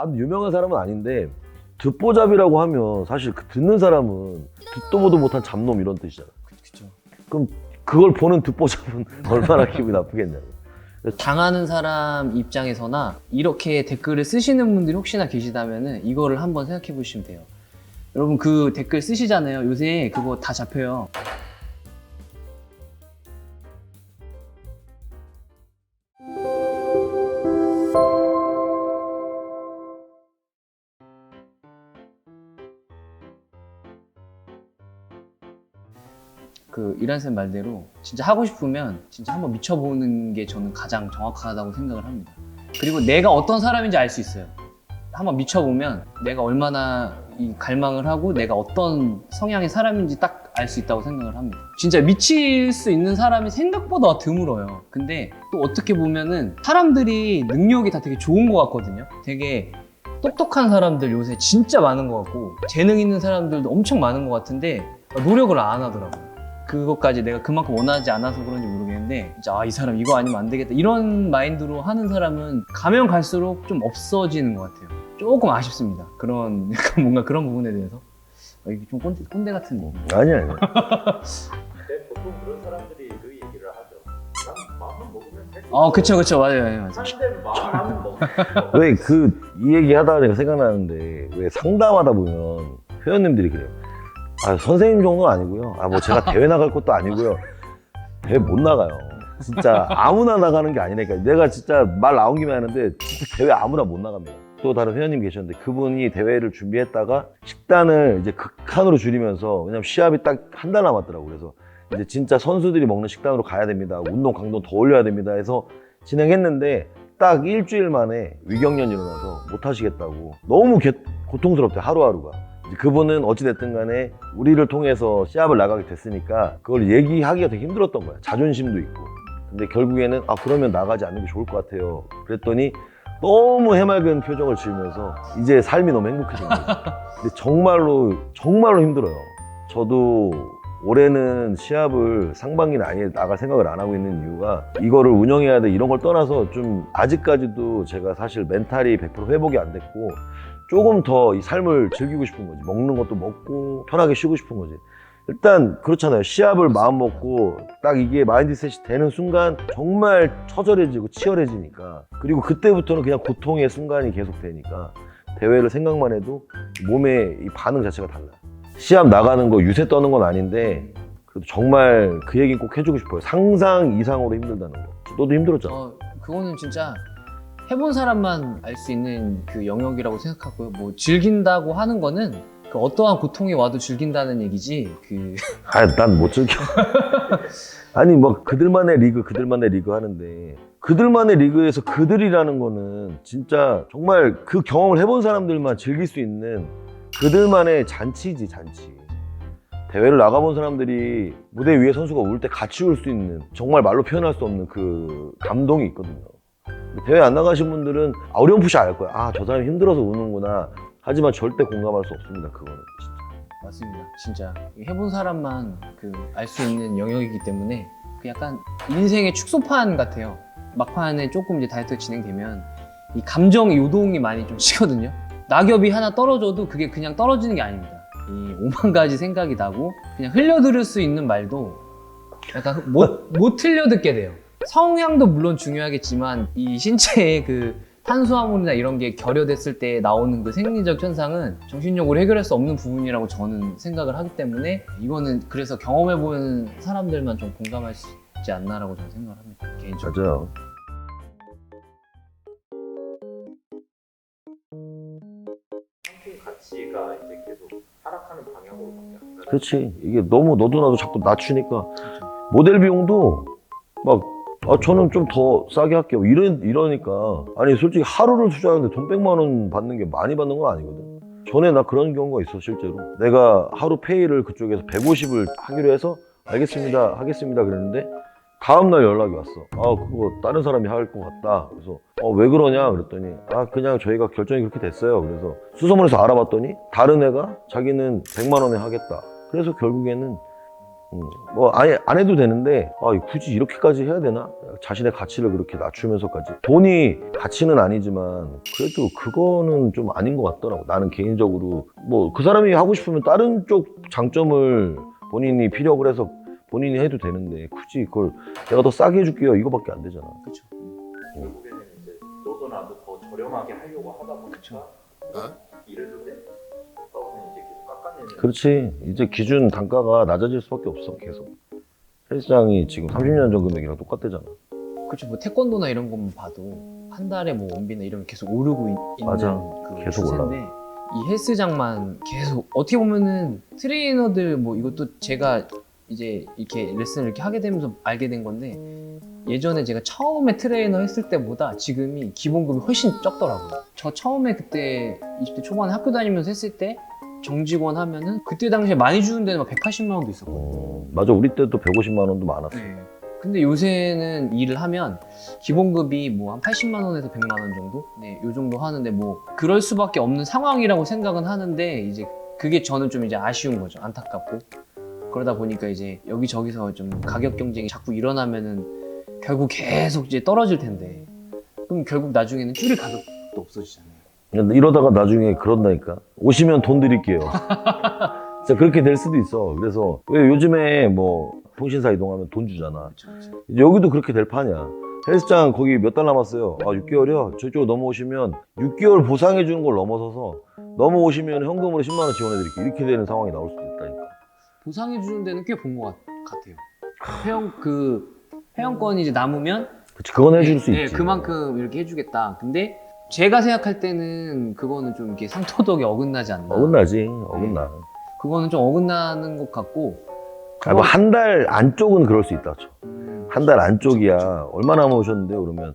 아주 유명한 사람은 아닌데 듣보잡이라고 하면 사실 그 듣는 사람은 듣도 보도 못한 잡놈 이런 뜻이잖아. 그쵸. 그럼 그걸 보는 듣보잡은 얼마나 기분이 나쁘겠냐고. 당하는 사람 입장에서나 이렇게 댓글을 쓰시는 분들이 혹시나 계시다면은 이거를 한번 생각해 보시면 돼요. 여러분 그 댓글 쓰시잖아요. 요새 그거 다 잡혀요. 그 이란쌤 말대로 진짜 하고 싶으면 진짜 한번 미쳐보는 게 저는 가장 정확하다고 생각을 합니다. 그리고 내가 어떤 사람인지 알 수 있어요. 한번 미쳐보면 내가 얼마나 이 갈망을 하고 내가 어떤 성향의 사람인지 딱 알 수 있다고 생각을 합니다. 진짜 미칠 수 있는 사람이 생각보다 드물어요. 근데 또 어떻게 보면은 사람들이 능력이 다 되게 좋은 것 같거든요. 되게 똑똑한 사람들 요새 진짜 많은 것 같고 재능 있는 사람들도 엄청 많은 것 같은데 노력을 안 하더라고요. 그것까지 내가 그만큼 원하지 않아서 그런지 모르겠는데 진짜 아, 이 사람 이거 아니면 안 되겠다 이런 마인드로 하는 사람은 가면 갈수록 좀 없어지는 것 같아요. 조금 아쉽습니다. 그런 약간 뭔가 그런 부분에 대해서 이게 좀 꼰대 같은 느낌. 아니야. 근데 보통 그런 사람들이 그 얘기를 하죠. 난 마음만 먹으면 돼. 그쵸 맞아요. 사람들은 마음만 먹으면 왜 이 얘기 하다가 내가 생각나는데 왜 상담하다 보면 회원님들이 그래요. 아, 선생님 정도는 아니고요. 아, 뭐 제가 대회 나갈 것도 아니고요. 대회 못 나가요. 진짜 아무나 나가는 게 아니니까. 내가 진짜 말 나온 김에 하는데 진짜 대회 아무나 못 나갑니다. 또 다른 회원님 계셨는데 그분이 대회를 준비했다가 식단을 이제 극한으로 줄이면서 왜냐면 시합이 딱 한 달 남았더라고. 그래서 이제 진짜 선수들이 먹는 식단으로 가야 됩니다. 운동 강도 더 올려야 됩니다. 해서 진행했는데 딱 일주일 만에 위경련이 일어나서 못 하시겠다고. 너무 고통스럽대 하루하루가. 그분은 어찌됐든 간에 우리를 통해서 시합을 나가게 됐으니까 그걸 얘기하기가 되게 힘들었던 거야. 자존심도 있고. 근데 결국에는 그러면 나가지 않는 게 좋을 것 같아요. 그랬더니 너무 해맑은 표정을 지으면서 이제 삶이 너무 행복해진 거죠. 근데 정말로 힘들어요. 저도 올해는 시합을 상반기는 아예 나갈 생각을 안 하고 있는 이유가 이거를 운영해야 돼 이런 걸 떠나서 좀 아직까지도 제가 사실 멘탈이 100% 회복이 안 됐고 조금 더 이 삶을 즐기고 싶은 거지. 먹는 것도 먹고 편하게 쉬고 싶은 거지. 일단 그렇잖아요. 시합을 마음 먹고 딱 이게 마인드셋이 되는 순간 정말 처절해지고 치열해지니까 그리고 그때부터는 그냥 고통의 순간이 계속 되니까 대회를 생각만 해도 몸의 이 반응 자체가 달라요. 시합 나가는 거 유세 떠는 건 아닌데 그래도 정말 그 얘기는 꼭 해주고 싶어요. 상상 이상으로 힘들다는 거. 너도 힘들었잖아. 그거는 진짜 해본 사람만 알 수 있는 그 영역이라고 생각하고요. 뭐 즐긴다고 하는 거는 그 어떠한 고통이 와도 즐긴다는 얘기지. 난 못 즐겨. 아니 뭐 그들만의 리그 하는데 그들만의 리그에서 그들이라는 거는 진짜 정말 그 경험을 해본 사람들만 즐길 수 있는 그들만의 잔치지 잔치. 대회를 나가본 사람들이 무대 위에 선수가 울 때 같이 울 수 있는 정말 말로 표현할 수 없는 그 감동이 있거든요. 대회 안 나가신 분들은 어렴풋이 알 거야. 저 사람이 힘들어서 우는구나. 하지만 절대 공감할 수 없습니다. 그거는 진짜. 맞습니다. 진짜 해본 사람만 알 수 있는 영역이기 때문에 그 약간 인생의 축소판 같아요. 막판에 조금 이제 다이어트가 진행되면 이 감정 요동이 많이 좀 치거든요. 낙엽이 하나 떨어져도 그게 그냥 떨어지는 게 아닙니다. 이 5만 가지 생각이 나고 그냥 흘려들을 수 있는 말도 약간 못 흘려듣게 돼요. 성향도 물론 중요하겠지만 이 신체의 그 탄수화물이나 이런 게 결여됐을 때 나오는 그 생리적 현상은 정신력으로 해결할 수 없는 부분이라고 저는 생각을 하기 때문에 이거는 그래서 경험해보는 사람들만 좀 공감할 수 있지 않나라고 저는 생각을 합니다. 개인적으로. 맞아요. 상품 가치가 이제 계속 하락하는 방향으로 바뀌었어요. 그렇지. 이게 너무 너도 나도 자꾸 낮추니까 모델 비용도 막 저는 좀 더 싸게 할게요. 이러니까 아니 솔직히 하루를 투자하는데 돈 100만 원 받는 게 많이 받는 건 아니거든. 전에 나 그런 경우가 있어 실제로. 내가 하루 페이를 그쪽에서 150을 하기로 해서 알겠습니다 하겠습니다 그랬는데 다음날 연락이 왔어. 그거 다른 사람이 할 것 같다. 그래서 왜 그러냐 그랬더니 그냥 저희가 결정이 그렇게 됐어요. 그래서 수소문에서 알아봤더니 다른 애가 자기는 100만 원에 하겠다. 그래서 결국에는 뭐 아예 안 해도 되는데 굳이 이렇게까지 해야 되나? 자신의 가치를 그렇게 낮추면서까지. 돈이 가치는 아니지만 그래도 그거는 좀 아닌 것 같더라고. 나는 개인적으로 뭐 그 사람이 하고 싶으면 다른 쪽 장점을 본인이 피력을 해서 본인이 해도 되는데 굳이 그걸 내가 더 싸게 해줄게요 이거밖에 안 되잖아. 그렇죠. 결국에는 이제 너도 나도 더 저렴하게 하려고 하다 보니까 이래도 돼? 하고는 이제 계속 깎아내는. 그렇지. 이제 기준 단가가 낮아질 수밖에 없어. 계속 헬스장이 지금 30년 전 금액이랑 똑같대잖아. 그렇죠. 뭐 태권도나 이런 것만 봐도 한 달에 뭐 원비나 이런 게 계속 오르고 있는 맞아. 그 계속 추세인데 이 헬스장만 계속 어떻게 보면은 트레이너들 뭐 이것도 제가 이제 이렇게 레슨을 이렇게 하게 되면서 알게 된 건데 예전에 제가 처음에 트레이너 했을 때보다 지금이 기본급이 훨씬 적더라고요. 저 처음에 그때 20대 초반에 학교 다니면서 했을 때 정직원 하면은 그때 당시에 많이 주는 데는 막 180만 원도 있었거든요. 맞아. 우리 때도 150만 원도 많았어. 네. 근데 요새는 일을 하면 기본급이 뭐 한 80만 원에서 100만 원 정도? 네, 요 정도 하는데 뭐 그럴 수밖에 없는 상황이라고 생각은 하는데 이제 그게 저는 좀 이제 아쉬운 거죠. 안타깝고. 그러다 보니까 이제 여기저기서 좀 가격 경쟁이 자꾸 일어나면은 결국 계속 이제 떨어질 텐데 그럼 결국 나중에는 줄일 가격도 없어지잖아요. 이러다가 나중에 그런다니까. 오시면 돈 드릴게요. 진짜 그렇게 될 수도 있어. 그래서 왜 요즘에 뭐 통신사 이동하면 돈 주잖아. 그렇죠. 이제 여기도 그렇게 될 판이야. 헬스장 거기 몇 달 남았어요. 6개월이요? 저쪽으로 넘어오시면 6개월 보상해 주는 걸 넘어서서 넘어오시면 현금으로 10만 원 지원해 드릴게요. 이렇게 되는 상황이 나올 수도 있다니까. 보상해 주는 데는 꽤 본 것 같아요. 회원권이 이제 남으면 그치, 그건 해줄 수 네, 있지. 그만큼 이렇게 해주겠다. 근데 제가 생각할 때는 그거는 좀 이렇게 상토덕에 어긋나지 않나. 어긋나지. 어긋나. 그거는 좀 어긋나는 것 같고. 뭐 한 달 안쪽은 그럴 수 있다 쳐. 한 달 안쪽이야. 그쵸. 얼마 남아오셨는데요? 그러면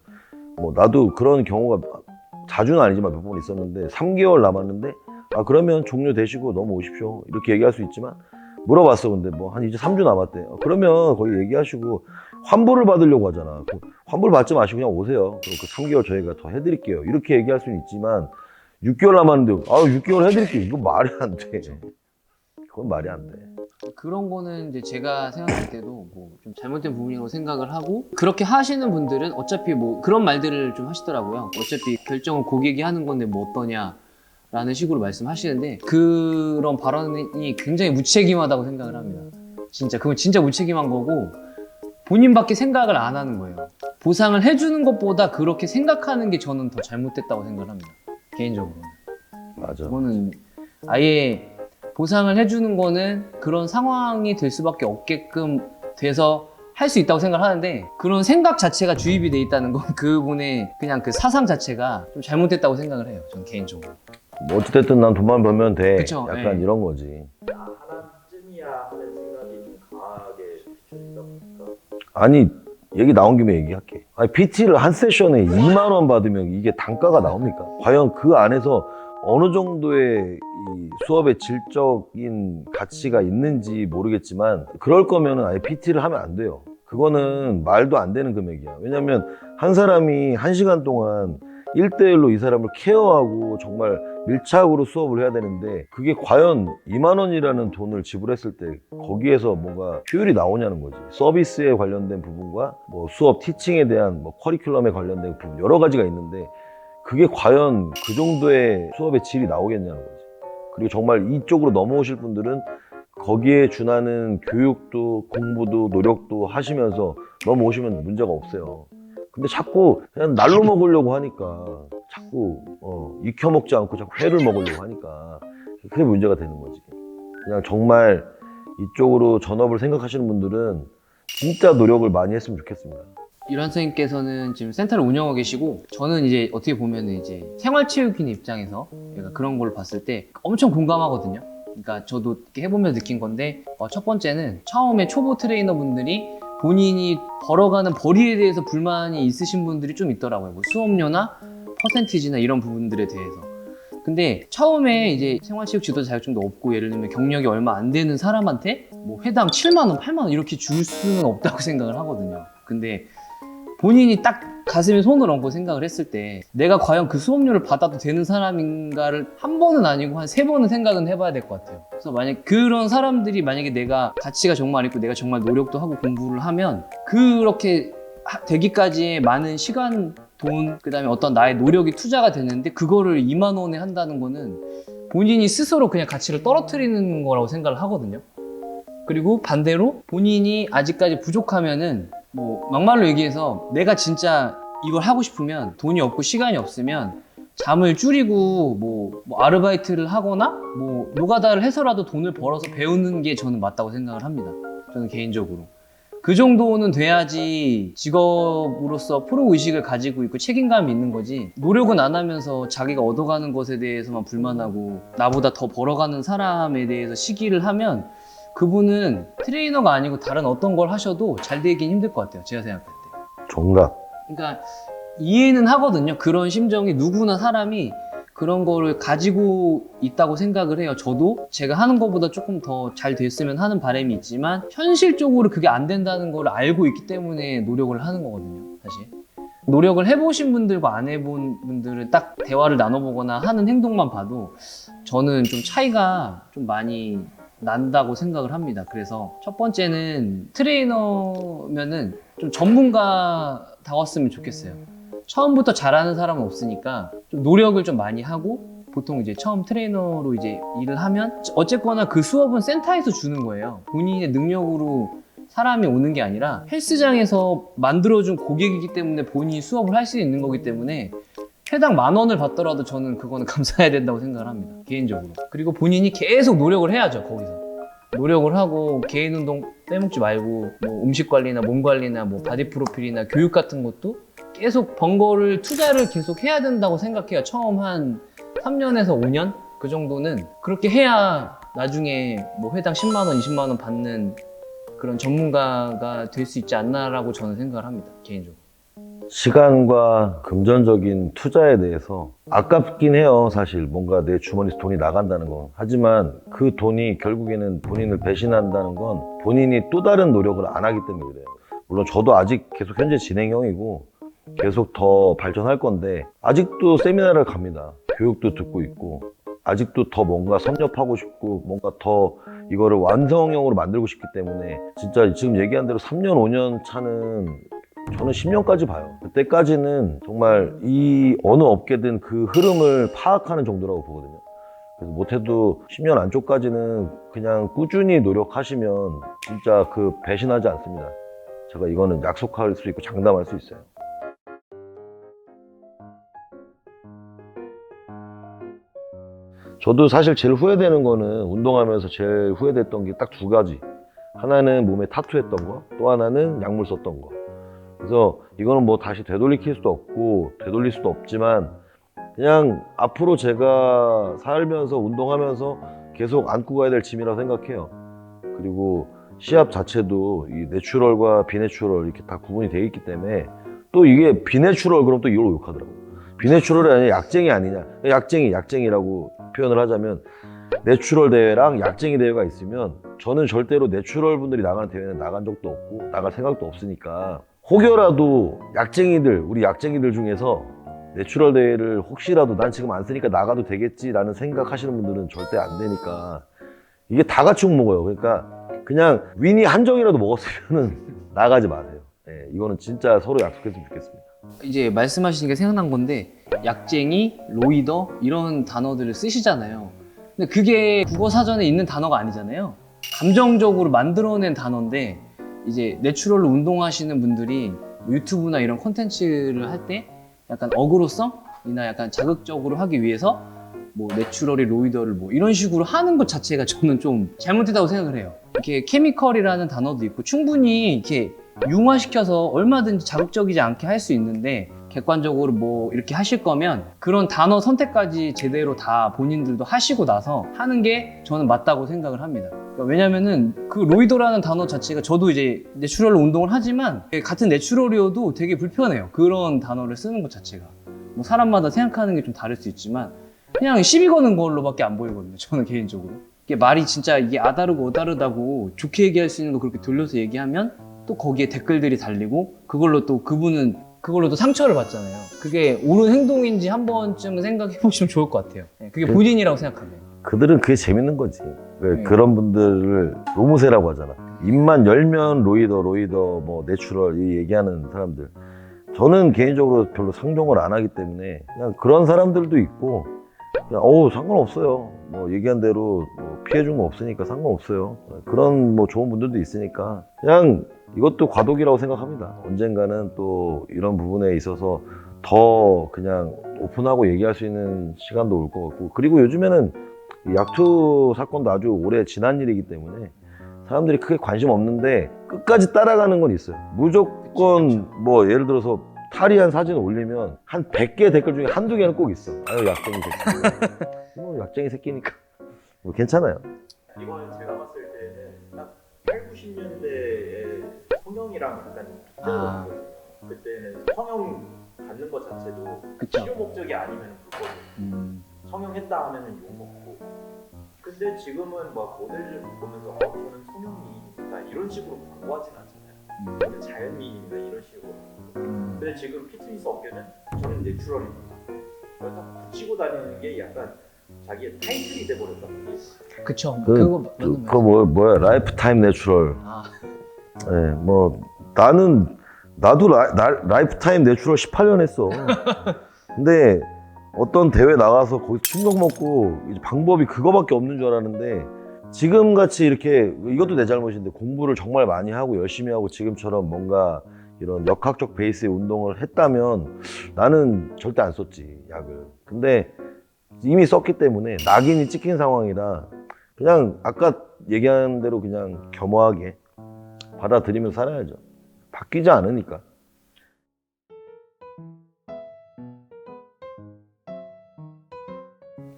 뭐 나도 그런 경우가 자주는 아니지만 몇 번 있었는데 3개월 남았는데 그러면 종료되시고 넘어오십시오. 이렇게 얘기할 수 있지만 물어봤어. 근데 뭐 한 이제 3주 남았대. 그러면 거기 얘기하시고 환불을 받으려고 하잖아. 환불 받지 마시고 그냥 오세요. 그리고 그 3개월 저희가 더 해드릴게요. 이렇게 얘기할 수는 있지만 6개월 남았는데 6개월 해드릴게요. 이거 말이 안 돼. 그건 말이 안 돼. 그런 거는 이제 제가 생각할 때도 뭐 좀 잘못된 부분이라고 생각을 하고 그렇게 하시는 분들은 어차피 뭐 그런 말들을 좀 하시더라고요. 어차피 결정은 고객이 하는 건데 뭐 어떠냐 라는 식으로 말씀하시는데 그런 발언이 굉장히 무책임하다고 생각을 합니다. 진짜 그건 진짜 무책임한 거고 본인밖에 생각을 안 하는 거예요. 보상을 해주는 것보다 그렇게 생각하는 게 저는 더 잘못됐다고 생각을 합니다. 개인적으로는. 맞아. 그거는 아예 보상을 해주는 거는 그런 상황이 될 수밖에 없게끔 돼서 할 수 있다고 생각을 하는데 그런 생각 자체가 주입이 돼 있다는 건 그분의 그냥 그 사상 자체가 좀 잘못됐다고 생각을 해요. 저는 개인적으로. 뭐 어찌됐든 난 돈만 벌면 돼. 그쵸, 약간 네. 이런 거지. 하나쯤이야 하는 생각이 좀 강하게 비춰지다 보니까 아니 얘기 나온 김에 얘기할게. PT를 한 세션에 2만 원 받으면 이게 단가가 나옵니까? 과연 그 안에서 어느 정도의 이 수업의 질적인 가치가 있는지 모르겠지만 그럴 거면 아예 PT를 하면 안 돼요. 그거는 말도 안 되는 금액이야. 왜냐면 한 사람이 1시간 동안 1대1로 이 사람을 케어하고 정말 밀착으로 수업을 해야 되는데 그게 과연 2만 원이라는 돈을 지불했을 때 거기에서 뭔가 효율이 나오냐는 거지. 서비스에 관련된 부분과 뭐 수업 티칭에 대한 뭐 커리큘럼에 관련된 부분 여러 가지가 있는데 그게 과연 그 정도의 수업의 질이 나오겠냐는 거지. 그리고 정말 이쪽으로 넘어오실 분들은 거기에 준하는 교육도 공부도 노력도 하시면서 넘어오시면 문제가 없어요. 근데 자꾸 그냥 날로 먹으려고 하니까 자꾸 익혀먹지 않고 자꾸 회를 먹으려고 하니까 그게 문제가 되는 거지. 그냥 정말 이쪽으로 전업을 생각하시는 분들은 진짜 노력을 많이 했으면 좋겠습니다. 이란 선생님께서는 지금 센터를 운영하고 계시고 저는 이제 어떻게 보면 이제 생활체육인 입장에서 제가 그런 걸 봤을 때 엄청 공감하거든요. 그러니까 저도 이렇게 해보면서 느낀 건데 첫 번째는 처음에 초보 트레이너 분들이 본인이 벌어가는 벌이에 대해서 불만이 있으신 분들이 좀 있더라고요. 뭐 수업료나 퍼센티지나 이런 부분들에 대해서. 근데 처음에 이제 생활체육 지도자 자격증도 없고 예를 들면 경력이 얼마 안 되는 사람한테 뭐 회당 7만 원, 8만 원 이렇게 줄 수는 없다고 생각을 하거든요. 근데 본인이 딱 가슴에 손을 얹고 생각을 했을 때 내가 과연 그 수업료를 받아도 되는 사람인가를 한 번은 아니고 한 3번은 생각은 해봐야 될 것 같아요. 그래서 만약 그런 사람들이 만약에 내가 가치가 정말 있고 내가 정말 노력도 하고 공부를 하면 그렇게 되기까지의 많은 시간, 돈, 그 다음에 어떤 나의 노력이 투자가 됐는데 그거를 2만 원에 한다는 거는 본인이 스스로 그냥 가치를 떨어뜨리는 거라고 생각을 하거든요. 그리고 반대로 본인이 아직까지 부족하면은 뭐 막말로 얘기해서 내가 진짜 이걸 하고 싶으면 돈이 없고 시간이 없으면 잠을 줄이고 뭐 아르바이트를 하거나 뭐 노가다를 해서라도 돈을 벌어서 배우는 게 저는 맞다고 생각을 합니다. 저는 개인적으로. 그 정도는 돼야지 직업으로서 프로의식을 가지고 있고 책임감이 있는 거지, 노력은 안 하면서 자기가 얻어가는 것에 대해서만 불만하고 나보다 더 벌어가는 사람에 대해서 시기를 하면 그분은 트레이너가 아니고 다른 어떤 걸 하셔도 잘 되긴 힘들 것 같아요. 제가 생각할 때. 정답. 그러니까 이해는 하거든요. 그런 심정이 누구나 사람이 그런 거를 가지고 있다고 생각을 해요. 저도 제가 하는 것보다 조금 더 잘 됐으면 하는 바람이 있지만 현실적으로 그게 안 된다는 걸 알고 있기 때문에 노력을 하는 거거든요. 사실 노력을 해보신 분들과 안 해본 분들은 딱 대화를 나눠보거나 하는 행동만 봐도 저는 좀 차이가 좀 많이 난다고 생각을 합니다. 그래서 첫 번째는 트레이너면은 좀 전문가다웠으면 좋겠어요. 처음부터 잘하는 사람은 없으니까 좀 노력을 좀 많이 하고, 보통 이제 처음 트레이너로 이제 일을 하면 어쨌거나 그 수업은 센터에서 주는 거예요. 본인의 능력으로 사람이 오는 게 아니라 헬스장에서 만들어준 고객이기 때문에 본인이 수업을 할 수 있는 거기 때문에 회당 10,000원을 받더라도 저는 그거는 감사해야 된다고 생각을 합니다. 개인적으로. 그리고 본인이 계속 노력을 해야죠. 거기서 노력을 하고 개인 운동 빼먹지 말고 뭐 음식 관리나 몸 관리나 뭐 바디 프로필이나 교육 같은 것도 계속 번 거를 투자를 계속 해야 된다고 생각해요. 처음 한 3년에서 5년 그 정도는 그렇게 해야 나중에 뭐 회당 10만 원, 20만 원 받는 그런 전문가가 될 수 있지 않나라고 저는 생각을 합니다. 개인적으로. 시간과 금전적인 투자에 대해서 아깝긴 해요. 사실 뭔가 내 주머니에서 돈이 나간다는 건. 하지만 그 돈이 결국에는 본인을 배신한다는 건 본인이 또 다른 노력을 안 하기 때문에 그래요. 물론 저도 아직 계속 현재 진행형이고 계속 더 발전할 건데 아직도 세미나를 갑니다. 교육도 듣고 있고 아직도 더 뭔가 섭렵하고 싶고 뭔가 더 이거를 완성형으로 만들고 싶기 때문에 진짜 지금 얘기한 대로 3년, 5년 차는 저는 10년까지 봐요. 그때까지는 정말 이 어느 업계든 그 흐름을 파악하는 정도라고 보거든요. 그래서 못해도 10년 안쪽까지는 그냥 꾸준히 노력하시면 진짜 그 배신하지 않습니다. 제가 이거는 약속할 수 있고 장담할 수 있어요. 저도 사실 제일 후회되는 거는 운동하면서 제일 후회됐던 게 딱 2가지. 하나는 몸에 타투했던 거, 또 하나는 약물 썼던 거. 그래서 이거는 뭐 다시 되돌릴 수도 없고 되돌릴 수도 없지만 그냥 앞으로 제가 살면서 운동하면서 계속 안고 가야 될 짐이라고 생각해요. 그리고 시합 자체도 이 내추럴과 비내추럴 이렇게 다 구분이 되어 있기 때문에 또 이게 비내추럴 그럼 또 이걸 욕하더라고요. 비내추럴이 아니라 약쟁이 아니냐. 약쟁이라고 표현을 하자면 내추럴 대회랑 약쟁이 대회가 있으면 저는 절대로 내추럴 분들이 나가는 대회는 나간 적도 없고 나갈 생각도 없으니까 혹여라도 우리 약쟁이들 중에서 내추럴 대회를 혹시라도 난 지금 안 쓰니까 나가도 되겠지라는 생각하시는 분들은 절대 안 되니까 이게 다 같이 욕먹어요. 그러니까 그냥 위니 한정이라도 먹었으면 나가지 마세요. 네, 이거는 진짜 서로 약속했으면 좋겠습니다. 이제 말씀하시는 게 생각난 건데 약쟁이, 로이더 이런 단어들을 쓰시잖아요. 근데 그게 국어 사전에 있는 단어가 아니잖아요. 감정적으로 만들어낸 단어인데 이제 내추럴로 운동하시는 분들이 유튜브나 이런 콘텐츠를 할 때 약간 어그로성이나 약간 자극적으로 하기 위해서 뭐 내추럴이 로이더를 뭐 이런 식으로 하는 것 자체가 저는 좀 잘못됐다고 생각을 해요. 이렇게 케미컬이라는 단어도 있고 충분히 이렇게 융화시켜서 얼마든지 자극적이지 않게 할 수 있는데 객관적으로 뭐 이렇게 하실 거면 그런 단어 선택까지 제대로 다 본인들도 하시고 나서 하는 게 저는 맞다고 생각을 합니다. 그러니까 왜냐면은 그 로이더라는 단어 자체가 저도 이제 내추럴로 운동을 하지만 같은 내추럴이어도 되게 불편해요. 그런 단어를 쓰는 것 자체가. 뭐 사람마다 생각하는 게 좀 다를 수 있지만 그냥 시비 거는 걸로밖에 안 보이거든요. 저는 개인적으로. 이게 말이 진짜 이게 아다르고 어다르다고 좋게 얘기할 수 있는 거 그렇게 돌려서 얘기하면 또 거기에 댓글들이 달리고 그걸로 또 그분은 그걸로 또 상처를 받잖아요. 그게 옳은 행동인지 한 번쯤 생각해 보시면 좋을 것 같아요. 네, 그게 본인이라고 생각하면. 그들은 그게 재밌는 거지. 네. 그런 분들을 로무세라고 하잖아. 입만 열면 로이더 뭐 내추럴 이 얘기하는 사람들. 저는 개인적으로 별로 상종을 안 하기 때문에 그냥 그런 사람들도 있고 그냥 상관없어요. 뭐 얘기한 대로 뭐 피해 준 거 없으니까 상관없어요. 그런 뭐 좋은 분들도 있으니까 그냥 이것도 과도기라고 생각합니다. 언젠가는 또 이런 부분에 있어서 더 그냥 오픈하고 얘기할 수 있는 시간도 올 것 같고, 그리고 요즘에는 이 약투 사건도 아주 오래 지난 일이기 때문에 사람들이 크게 관심 없는데 끝까지 따라가는 건 있어요. 무조건 그치. 뭐 예를 들어서 탈의한 사진을 올리면 한 100개 댓글 중에 한두 개는 꼭 있어. 아유 약쟁이 새끼. 뭐 약쟁이 새끼니까 뭐 괜찮아요. 이거는 제가 봤을 때는 딱 8, 90년대에 성형이랑 약간 아. 비슷했거든요. 그때는 성형 받는 것 자체도 그쵸. 치료 목적이 아니면 불법. 성형했다 하면은 욕먹고. 근데 지금은 막 모델을 보면서 저는 성형미인이다 이런 식으로 광고하진 않잖아요. 저는 자연미인이다 이런 식으로. 근데 지금 피트니스 업계는 저는 내추럴입니다. 그래서 붙이고 다니는 게 약간 자기의 타이틀이 돼버렸단 말이에요. 그쵸. 그거 맞는 말이에요. 뭐야 라이프타임 내추럴. 아, 네, 뭐 나도 라이프타임 내추럴 18년 했어. 근데 어떤 대회 나가서 거기서 충격 먹고 이제 방법이 그거밖에 없는 줄 알았는데 지금같이 이렇게 이것도 내 잘못인데 공부를 정말 많이 하고 열심히 하고 지금처럼 뭔가 이런 역학적 베이스의 운동을 했다면 나는 절대 안 썼지 약을. 근데 이미 썼기 때문에 낙인이 찍힌 상황이라 그냥 아까 얘기한 대로 그냥 겸허하게 받아들이면서 살아야죠. 바뀌지 않으니까.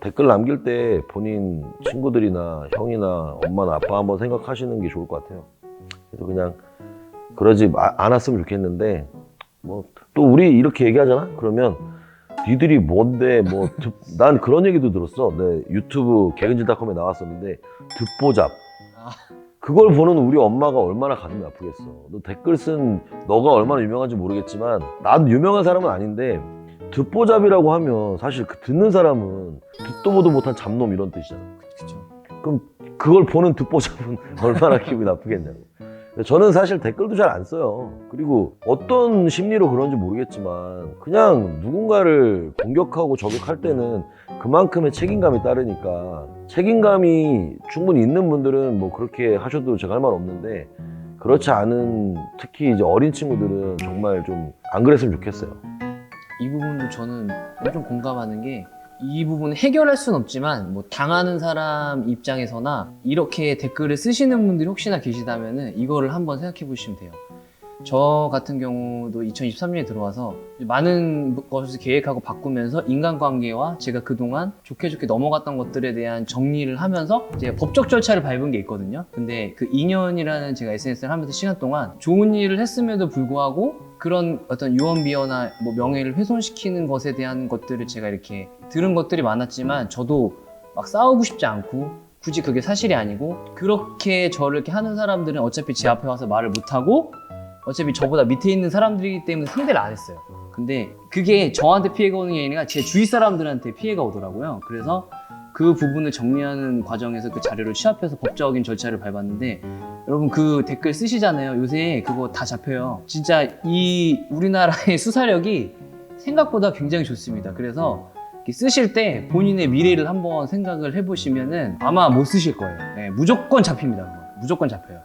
댓글 남길 때 본인 친구들이나 형이나 엄마나 아빠 한번 생각하시는 게 좋을 것 같아요. 그래서 그냥 그러지 않았으면 좋겠는데 뭐 또 우리 이렇게 얘기하잖아? 그러면 니들이 뭔데 뭐 난 그런 얘기도 들었어. 내 유튜브 개근질닷컴에 나왔었는데 듣보잡. 그걸 보는 우리 엄마가 얼마나 가슴이 아프겠어. 너 댓글 쓴 너가 얼마나 유명한지 모르겠지만 난 유명한 사람은 아닌데 듣보잡이라고 하면 사실 그 듣는 사람은 듣도 보도 못한 잡놈 이런 뜻이잖아. 그쵸. 그럼 그걸 보는 듣보잡은 얼마나 기분이 나쁘겠냐고. 저는 사실 댓글도 잘 안 써요. 그리고 어떤 심리로 그런지 모르겠지만 그냥 누군가를 공격하고 저격할 때는 그만큼의 책임감이 따르니까 책임감이 충분히 있는 분들은 뭐 그렇게 하셔도 제가 할 말 없는데 그렇지 않은 특히 이제 어린 친구들은 정말 좀 안 그랬으면 좋겠어요. 이 부분도 저는 엄청 공감하는 게 이 부분을 해결할 수는 없지만 뭐 당하는 사람 입장에서나 이렇게 댓글을 쓰시는 분들이 혹시나 계시다면은 이거를 한번 생각해 보시면 돼요. 저 같은 경우도 2023년에 들어와서 많은 것을 계획하고 바꾸면서 인간관계와 제가 그동안 좋게 넘어갔던 것들에 대한 정리를 하면서 이제 법적 절차를 밟은 게 있거든요. 근데 그 2년이라는 제가 SNS를 하면서 시간 동안 좋은 일을 했음에도 불구하고 그런 어떤 유언비어나 뭐 명예를 훼손시키는 것에 대한 것들을 제가 이렇게 들은 것들이 많았지만 저도 막 싸우고 싶지 않고 굳이 그게 사실이 아니고 그렇게 저를 이렇게 하는 사람들은 어차피 제 앞에 와서 말을 못하고 어차피 저보다 밑에 있는 사람들이기 때문에 상대를 안 했어요. 근데 그게 저한테 피해가 오는 게 아니라 제 주위 사람들한테 피해가 오더라고요. 그래서 그 부분을 정리하는 과정에서 그 자료를 취합해서 법적인 절차를 밟았는데 여러분 그 댓글 쓰시잖아요. 요새 그거 다 잡혀요. 진짜 이 우리나라의 수사력이 생각보다 굉장히 좋습니다. 그래서 쓰실 때 본인의 미래를 한번 생각을 해보시면은 아마 못 쓰실 거예요. 네, 무조건 잡힙니다. 그거. 무조건 잡혀요.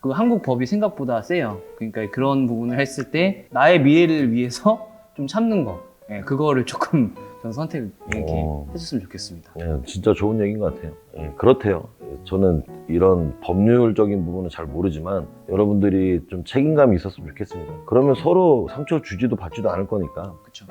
그 한국 법이 생각보다 세요. 그러니까 그런 부분을 했을 때 나의 미래를 위해서 좀 참는 거, 예, 그거를 조금 저는 선택 이렇게 했었으면 좋겠습니다. 예, 진짜 좋은 얘기인 것 같아요. 예, 그렇대요. 저는 이런 법률적인 부분은 잘 모르지만 여러분들이 좀 책임감이 있었으면 좋겠습니다. 그러면 서로 상처 주지도 받지도 않을 거니까 그렇죠.